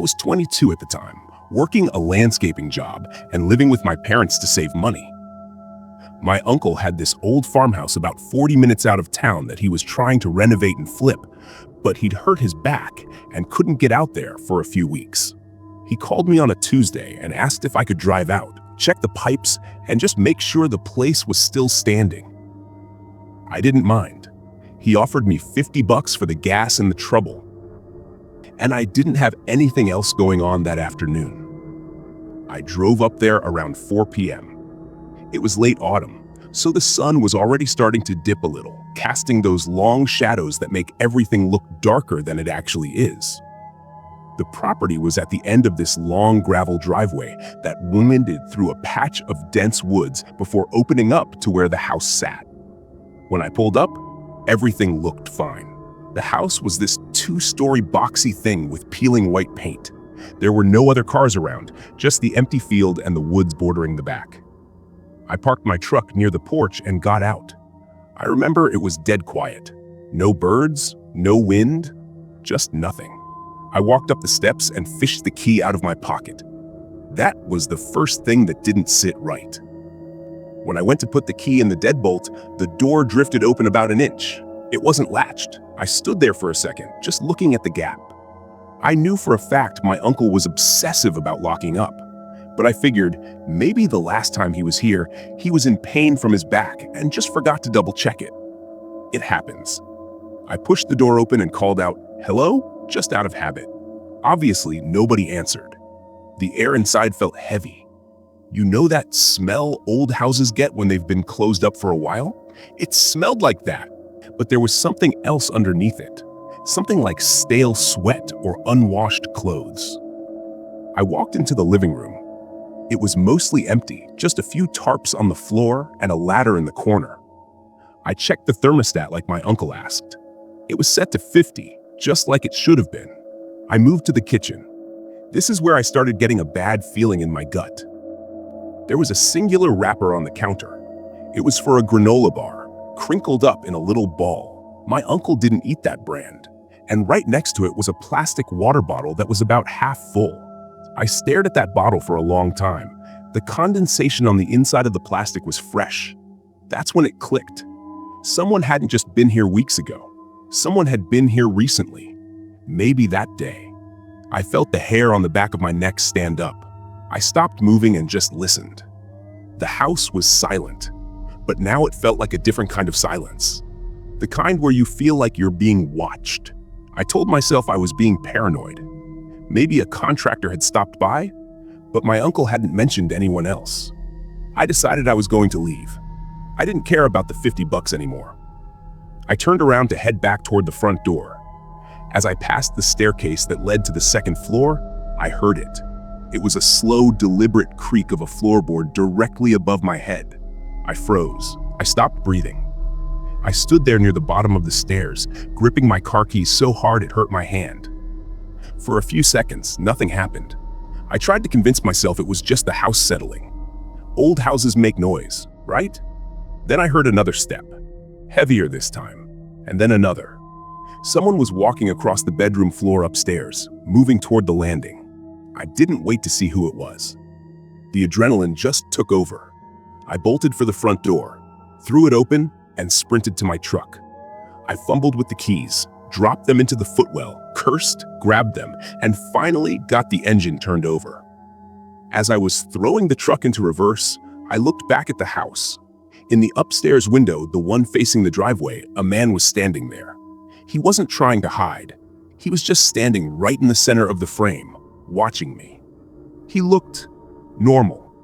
was 22 at the time, working a landscaping job and living with my parents to save money. My uncle had this old farmhouse about 40 minutes out of town that he was trying to renovate and flip, but he'd hurt his back and couldn't get out there for a few weeks. He called me on a Tuesday and asked if I could drive out, check the pipes, and just make sure the place was still standing. I didn't mind. He offered me $50 for the gas and the trouble. And I didn't have anything else going on that afternoon. I drove up there around 4 p.m. It was late autumn, so the sun was already starting to dip a little, casting those long shadows that make everything look darker than it actually is. The property was at the end of this long gravel driveway that winded through a patch of dense woods before opening up to where the house sat. When I pulled up, everything looked fine. The house was this 2-story boxy thing with peeling white paint. There were no other cars around, just the empty field and the woods bordering the back. I parked my truck near the porch and got out. I remember it was dead quiet. No birds, no wind, just nothing. I walked up the steps and fished the key out of my pocket. That was the first thing that didn't sit right. When I went to put the key in the deadbolt, the door drifted open about an inch. It wasn't latched. I stood there for a second, just looking at the gap. I knew for a fact my uncle was obsessive about locking up, but I figured maybe the last time he was here, he was in pain from his back and just forgot to double check it. It happens. I pushed the door open and called out, "Hello?" just out of habit. Obviously, nobody answered. The air inside felt heavy. You know that smell old houses get when they've been closed up for a while? It smelled like that, but there was something else underneath it. Something like stale sweat or unwashed clothes. I walked into the living room. It was mostly empty, just a few tarps on the floor and a ladder in the corner. I checked the thermostat like my uncle asked. It was set to 50, just like it should have been. I moved to the kitchen. This is where I started getting a bad feeling in my gut. There was a singular wrapper on the counter. It was for a granola bar, crinkled up in a little ball. My uncle didn't eat that brand. And right next to it was a plastic water bottle that was about half full. I stared at that bottle for a long time. The condensation on the inside of the plastic was fresh. That's when it clicked. Someone hadn't just been here weeks ago. Someone had been here recently. Maybe that day. I felt the hair on the back of my neck stand up. I stopped moving and just listened. The house was silent, but now it felt like a different kind of silence. The kind where you feel like you're being watched. I told myself I was being paranoid. Maybe a contractor had stopped by, but my uncle hadn't mentioned anyone else. I decided I was going to leave. I didn't care about the $50 anymore. I turned around to head back toward the front door. As I passed the staircase that led to the second floor, I heard it. It was a slow, deliberate creak of a floorboard directly above my head. I froze. I stopped breathing. I stood there near the bottom of the stairs, gripping my car keys so hard it hurt my hand. For a few seconds, nothing happened. I tried to convince myself it was just the house settling. Old houses make noise, right? Then I heard another step, heavier this time, and then another. Someone was walking across the bedroom floor upstairs, moving toward the landing. I didn't wait to see who it was. The adrenaline just took over. I bolted for the front door, threw it open, and sprinted to my truck. I fumbled with the keys, dropped them into the footwell, cursed, grabbed them, and finally got the engine turned over. As I was throwing the truck into reverse, I looked back at the house. In the upstairs window, the one facing the driveway, a man was standing there. He wasn't trying to hide. He was just standing right in the center of the frame, watching me. He looked normal.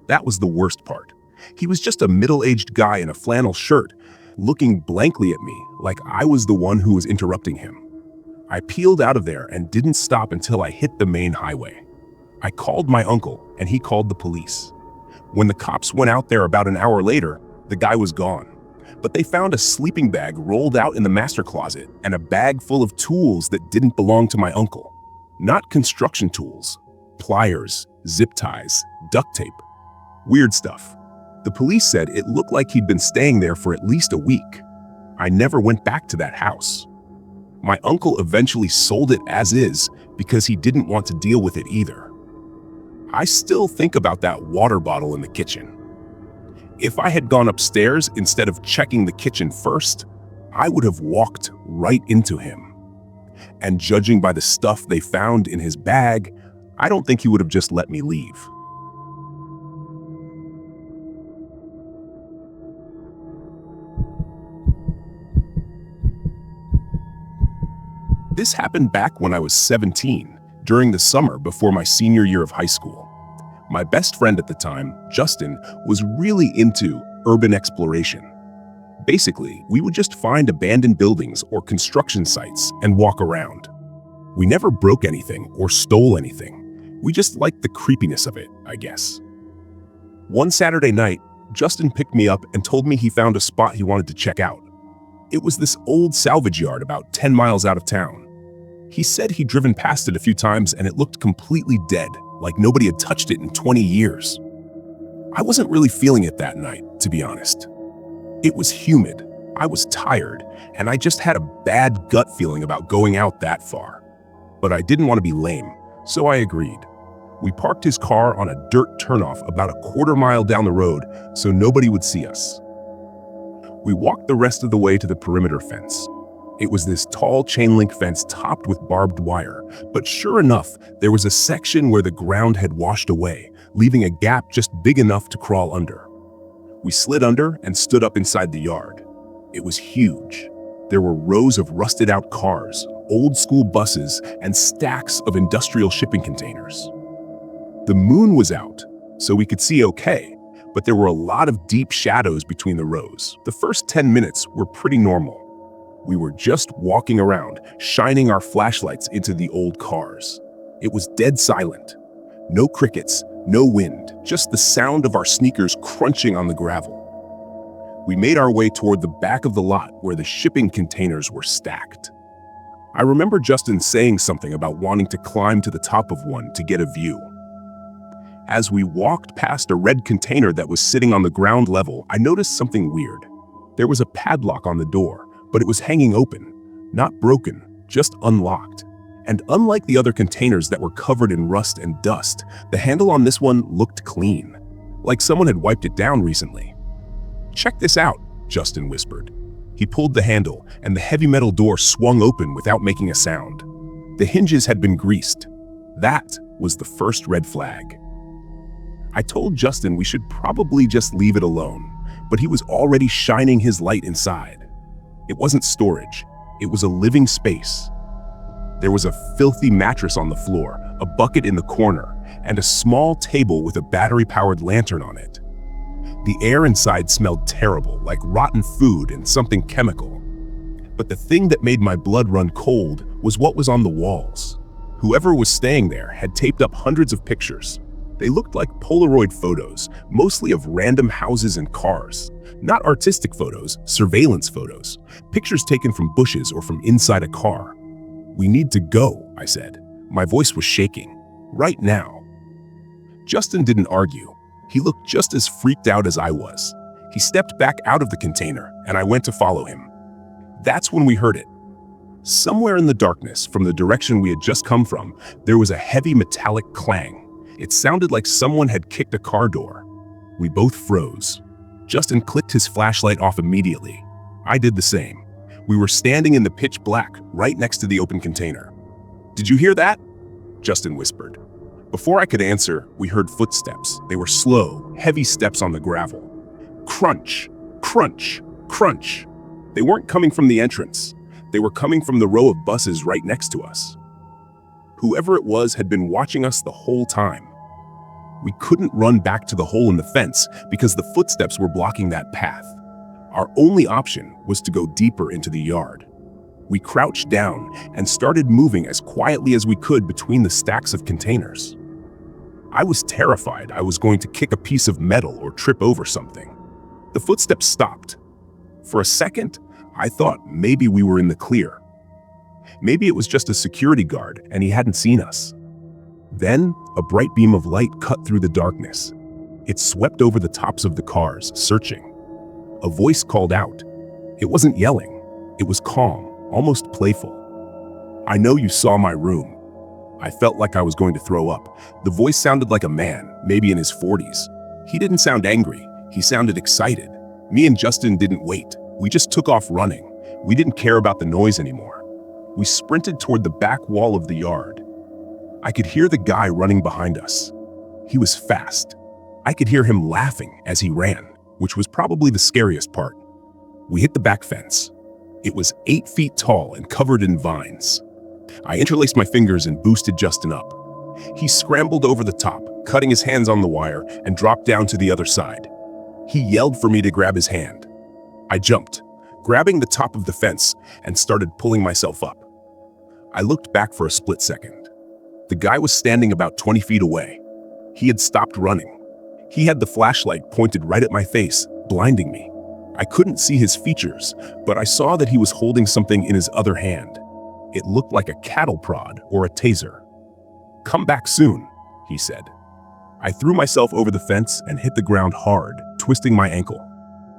That was the worst part. He was just a middle-aged guy in a flannel shirt, looking blankly at me like I was the one who was interrupting him. I peeled out of there and didn't stop until I hit the main highway. I called my uncle and he called the police. When the cops went out there about an hour later, the guy was gone. But they found a sleeping bag rolled out in the master closet and a bag full of tools that didn't belong to my uncle. Not construction tools, pliers, zip ties, duct tape. Weird stuff. The police said it looked like he'd been staying there for at least a week. I never went back to that house. My uncle eventually sold it as is because he didn't want to deal with it either. I still think about that water bottle in the kitchen. If I had gone upstairs instead of checking the kitchen first, I would have walked right into him. And judging by the stuff they found in his bag, I don't think he would have just let me leave. This happened back when I was 17, during the summer before my senior year of high school. My best friend at the time, Justin, was really into urban exploration. Basically, we would just find abandoned buildings or construction sites and walk around. We never broke anything or stole anything. We just liked the creepiness of it, I guess. One Saturday night, Justin picked me up and told me he found a spot he wanted to check out. It was this old salvage yard about 10 miles out of town. He said he'd driven past it a few times and it looked completely dead, like nobody had touched it in 20 years. I wasn't really feeling it that night, to be honest. It was humid, I was tired, and I just had a bad gut feeling about going out that far. But I didn't want to be lame, so I agreed. We parked his car on a dirt turnoff about a quarter-mile down the road so nobody would see us. We walked the rest of the way to the perimeter fence. It was this tall chain-link fence topped with barbed wire, but sure enough, there was a section where the ground had washed away, leaving a gap just big enough to crawl under. We slid under and stood up inside the yard. It was huge. There were rows of rusted-out cars, old school buses, and stacks of industrial shipping containers. The moon was out, so we could see okay, but there were a lot of deep shadows between the rows. The first 10 minutes were pretty normal. We were just walking around, shining our flashlights into the old cars. It was dead silent. No crickets, no wind, just the sound of our sneakers crunching on the gravel. We made our way toward the back of the lot where the shipping containers were stacked. I remember Justin saying something about wanting to climb to the top of one to get a view. As we walked past a red container that was sitting on the ground level, I noticed something weird. There was a padlock on the door, but it was hanging open, not broken, just unlocked. And unlike the other containers that were covered in rust and dust, the handle on this one looked clean, like someone had wiped it down recently. "Check this out," Justin whispered. He pulled the handle, and the heavy metal door swung open without making a sound. The hinges had been greased. That was the first red flag. I told Justin we should probably just leave it alone, but he was already shining his light inside. It wasn't storage, it was a living space. There was a filthy mattress on the floor, a bucket in the corner, and a small table with a battery-powered lantern on it. The air inside smelled terrible, like rotten food and something chemical. But the thing that made my blood run cold was what was on the walls. Whoever was staying there had taped up hundreds of pictures. They looked like Polaroid photos, mostly of random houses and cars. Not artistic photos, surveillance photos. Pictures taken from bushes or from inside a car. "We need to go," I said. My voice was shaking. "Right now." Justin didn't argue. He looked just as freaked out as I was. He stepped back out of the container, and I went to follow him. That's when we heard it. Somewhere in the darkness, from the direction we had just come from, there was a heavy metallic clang. It sounded like someone had kicked a car door. We both froze. Justin clicked his flashlight off immediately. I did the same. We were standing in the pitch black, right next to the open container. "Did you hear that?" Justin whispered. Before I could answer, we heard footsteps. They were slow, heavy steps on the gravel. Crunch, crunch, crunch. They weren't coming from the entrance. They were coming from the row of buses right next to us. Whoever it was had been watching us the whole time. We couldn't run back to the hole in the fence because the footsteps were blocking that path. Our only option was to go deeper into the yard. We crouched down and started moving as quietly as we could between the stacks of containers. I was terrified I was going to kick a piece of metal or trip over something. The footsteps stopped. For a second, I thought maybe we were in the clear. Maybe it was just a security guard and he hadn't seen us. Then, a bright beam of light cut through the darkness. It swept over the tops of the cars, searching. A voice called out. It wasn't yelling. It was calm, almost playful. I know you saw my room." I felt like I was going to throw up. The voice sounded like a man, maybe in his 40s. He didn't sound angry. He sounded excited. Me and Justin didn't wait. We just took off running. We didn't care about the noise anymore. We sprinted toward the back wall of the yard. I could hear the guy running behind us. He was fast. I could hear him laughing as he ran, which was probably the scariest part. We hit the back fence. It was 8 feet tall and covered in vines. I interlaced my fingers and boosted Justin up. He scrambled over the top, cutting his hands on the wire, and dropped down to the other side. He yelled for me to grab his hand. I jumped, grabbing the top of the fence, and started pulling myself up. I looked back for a split second. The guy was standing about 20 feet away. He had stopped running. He had the flashlight pointed right at my face, blinding me. I couldn't see his features, but I saw that he was holding something in his other hand. It looked like a cattle prod or a taser. "Come back soon," he said. I threw myself over the fence and hit the ground hard, twisting my ankle.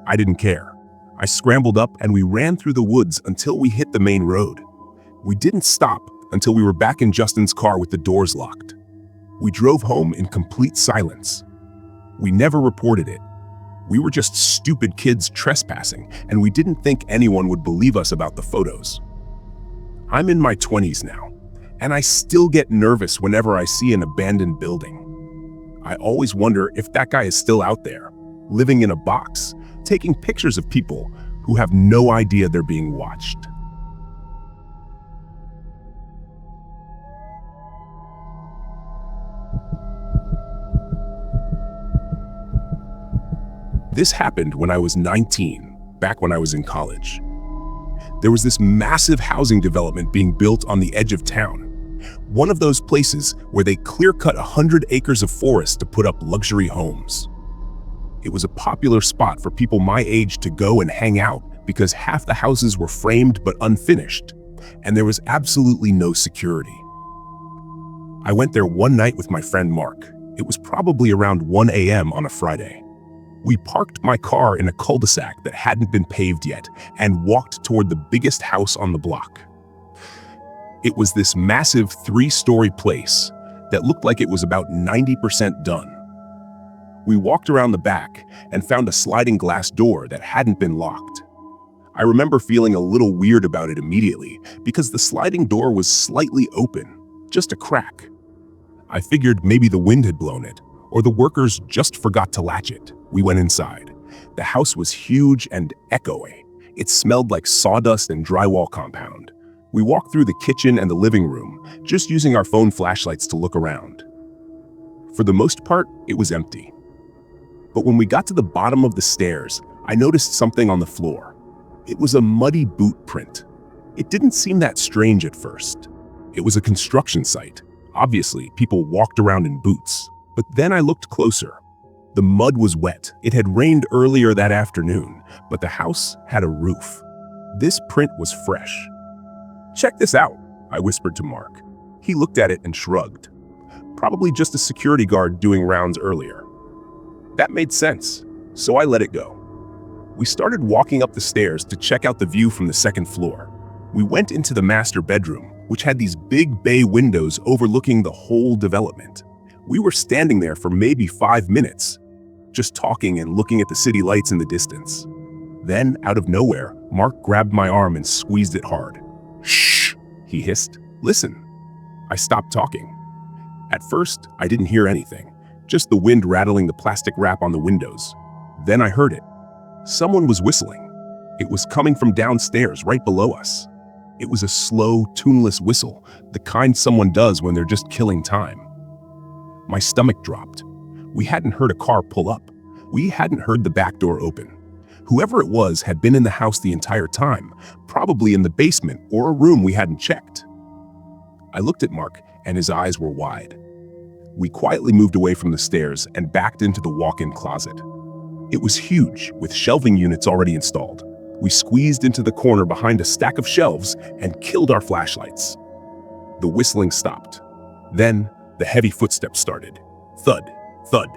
I didn't care. I scrambled up and we ran through the woods until we hit the main road. We didn't stop until we were back in Justin's car with the doors locked. We drove home in complete silence. We never reported it. We were just stupid kids trespassing, and we didn't think anyone would believe us about the photos. I'm in my 20s now, and I still get nervous whenever I see an abandoned building. I always wonder if that guy is still out there, living in a box, taking pictures of people who have no idea they're being watched. This happened when I was 19, back when I was in college. There was this massive housing development being built on the edge of town. One of those places where they clear-cut 100 acres of forest to put up luxury homes. It was a popular spot for people my age to go and hang out because half the houses were framed but unfinished, and there was absolutely no security. I went there one night with my friend Mark. It was probably around 1 a.m. on a Friday. We parked my car in a cul-de-sac that hadn't been paved yet and walked toward the biggest house on the block. It was this massive 3-story place that looked like it was about 90% done. We walked around the back and found a sliding glass door that hadn't been locked. I remember feeling a little weird about it immediately because the sliding door was slightly open, just a crack. I figured maybe the wind had blown it, or the workers just forgot to latch it. We went inside. The house was huge and echoey. It smelled like sawdust and drywall compound. We walked through the kitchen and the living room, just using our phone flashlights to look around. For the most part, it was empty. But when we got to the bottom of the stairs, I noticed something on the floor. It was a muddy boot print. It didn't seem that strange at first. It was a construction site. Obviously, people walked around in boots. But then I looked closer. The mud was wet. It had rained earlier that afternoon, but the house had a roof. This print was fresh. "Check this out," I whispered to Mark. He looked at it and shrugged. Probably just a security guard doing rounds earlier. That made sense, so I let it go. We started walking up the stairs to check out the view from the second floor. We went into the master bedroom, which had these big bay windows overlooking the whole development. We were standing there for maybe 5 minutes, just talking and looking at the city lights in the distance. Then, out of nowhere, Mark grabbed my arm and squeezed it hard. "Shh," he hissed. "Listen." I stopped talking. At first, I didn't hear anything, just the wind rattling the plastic wrap on the windows. Then I heard it. Someone was whistling. It was coming from downstairs, right below us. It was a slow, tuneless whistle, the kind someone does when they're just killing time. My stomach dropped. We hadn't heard a car pull up. We hadn't heard the back door open. Whoever it was had been in the house the entire time, probably in the basement or a room we hadn't checked. I looked at Mark, and his eyes were wide. We quietly moved away from the stairs and backed into the walk-in closet. It was huge, with shelving units already installed. We squeezed into the corner behind a stack of shelves and killed our flashlights. The whistling stopped. Then, the heavy footsteps started. Thud, thud,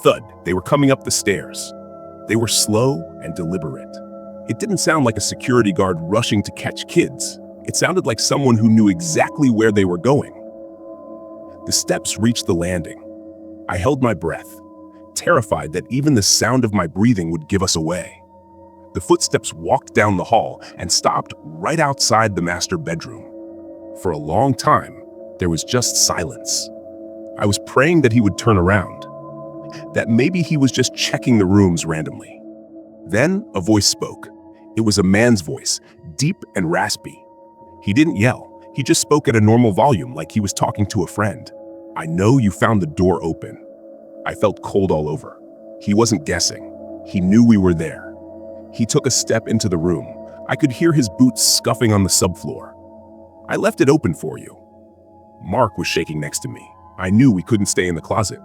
thud. They were coming up the stairs. They were slow and deliberate. It didn't sound like a security guard rushing to catch kids. It sounded like someone who knew exactly where they were going. The steps reached the landing. I held my breath, terrified that even the sound of my breathing would give us away. The footsteps walked down the hall and stopped right outside the master bedroom. For a long time, there was just silence. I was praying that he would turn around, that maybe he was just checking the rooms randomly. Then a voice spoke. It was a man's voice, deep and raspy. He didn't yell. He just spoke at a normal volume like he was talking to a friend. "I know you found the door open." I felt cold all over. He wasn't guessing. He knew we were there. He took a step into the room. I could hear his boots scuffing on the subfloor. "I left it open for you." Mark was shaking next to me. I knew we couldn't stay in the closet.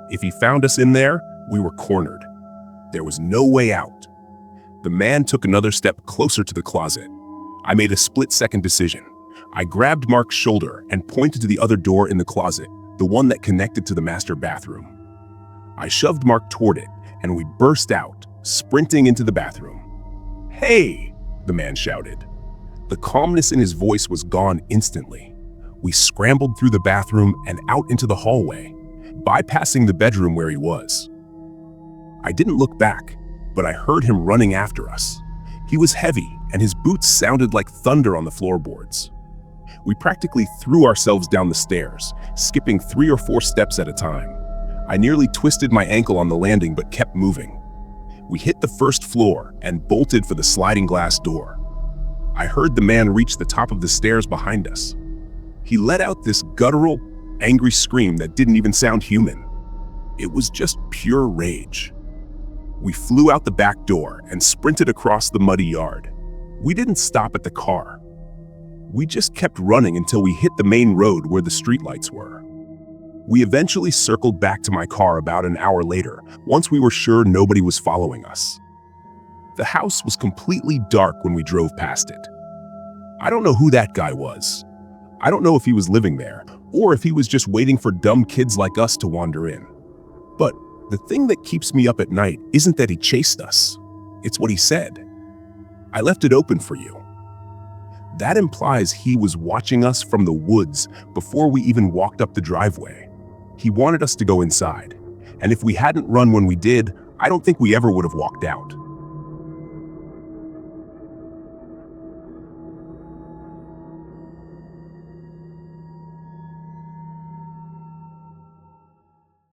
If he found us in there, we were cornered. There was no way out. The man took another step closer to the closet. I made a split-second decision. I grabbed Mark's shoulder and pointed to the other door in the closet, the one that connected to the master bathroom. I shoved Mark toward it, and we burst out, sprinting into the bathroom. "Hey!" the man shouted. The calmness in his voice was gone instantly. We scrambled through the bathroom and out into the hallway, bypassing the bedroom where he was. I didn't look back, but I heard him running after us. He was heavy, and his boots sounded like thunder on the floorboards. We practically threw ourselves down the stairs, skipping 3 or 4 steps at a time. I nearly twisted my ankle on the landing but kept moving. We hit the first floor and bolted for the sliding glass door. I heard the man reach the top of the stairs behind us. He let out this guttural, angry scream that didn't even sound human. It was just pure rage. We flew out the back door and sprinted across the muddy yard. We didn't stop at the car. We just kept running until we hit the main road where the streetlights were. We eventually circled back to my car about an hour later, once we were sure nobody was following us. The house was completely dark when we drove past it. I don't know who that guy was. I don't know if he was living there, or if he was just waiting for dumb kids like us to wander in. But the thing that keeps me up at night isn't that he chased us. It's what he said. "I left it open for you." That implies he was watching us from the woods before we even walked up the driveway. He wanted us to go inside, and if we hadn't run when we did, I don't think we ever would have walked out.